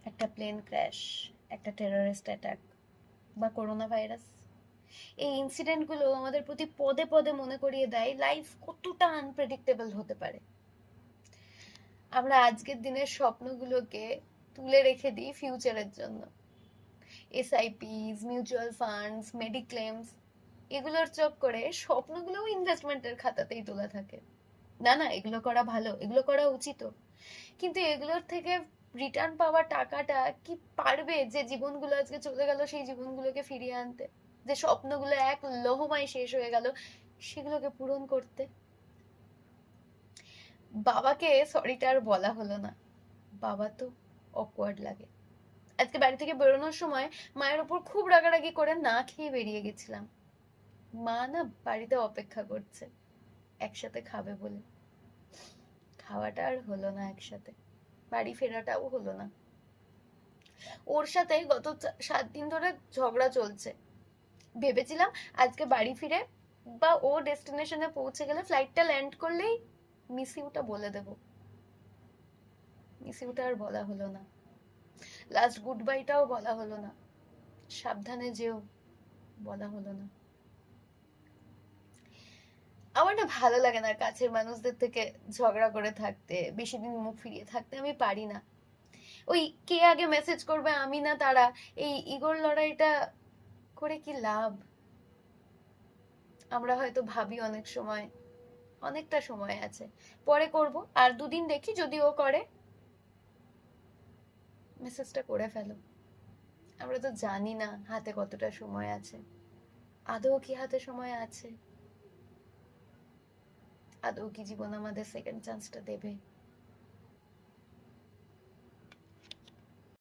একটা plane crash, একটা terrorist attack বা করোনা ভাইরাস, এই ইনসিডেন্টগুলো আমাদের প্রতি পদে পদে মনে করিয়ে দেয় লাইফ কতটা আনপ্রেডিক্টেবল হতে পারে। আমরা আজকের দিনের স্বপ্নগুলোকে তুলে রেখে দিই ফিউচারের জন্য। এসআইপিস, মিউচুয়াল ফান্ডস, মেডিক্লেমস, এগুলোর চক্করে স্বপ্নগুলোও ইনভেস্টমেন্টের খাতাতেই তোলা থাকে। না না, এগুলো করা ভালো, এগুলো করা উচিত, কিন্তু এগুলোর থেকে রিটার্ন পাওয়া টাকাটা কি পারবে যে জীবনগুলো আজকে চলে গেল সেই জীবনগুলোকে ফিরিয়ে আনতে, যে স্বপ্নগুলো এক লহমায় শেষ হয়ে গেল সেগুলোকে পূরণ করতে? বাবাকে সরিটা আর বলা হলো না। বাবা তো অকওয়ার্ড লাগে। আজকে বাড়ি থেকে বেরোনোর সময় মায়ের উপর খুব রাগারাগি করে না খেয়ে বেরিয়ে গেছিলাম। মা না বাড়িতে অপেক্ষা করছে একসাথে খাবে বলে। খাওয়াটা আর হলো না একসাথে, বাড়ি ফেরাটাও হলো না। ওর সাথে গত 7 দিন ধরে ঝগড়া চলছে। ভেবেছিলাম আজকে বাড়ি ফিরে বা ও ডেস্টিনেশনে পৌঁছে গেলে, ফ্লাইটটা ল্যান্ড করলেই মিস ইউটা বলে দেব। মিস ইউটা আর বলা হলো না। লাস্ট গুড বাইটাও বলা হলো না। সাবধানে যেও বলা হলো না। আমার না ভালো লাগে না কাছের মানুষদের থেকে ঝগড়া করে থাকতে, বেশি দিন মুখ ফিরিয়ে থাকতে আমি পারি না। ওই কে আগে মেসেজ করবে আমি না তারা, এই ইগোর লড়াইটা করে কি লাভ? আমরা হয়তো ভাবি অনেক সময় অনেকটা সময় আছে, পরে করব, আর 2 দিন দেখি যদি ও করে, মেসেজটা করে ফেলো। আমরা তো জানি না হাতে কতটা সময় আছে। আদৌ কি হাতে সময় আছে? আদৌ কি জীবন আমাদের সেকেন্ড চান্সটা দেবে?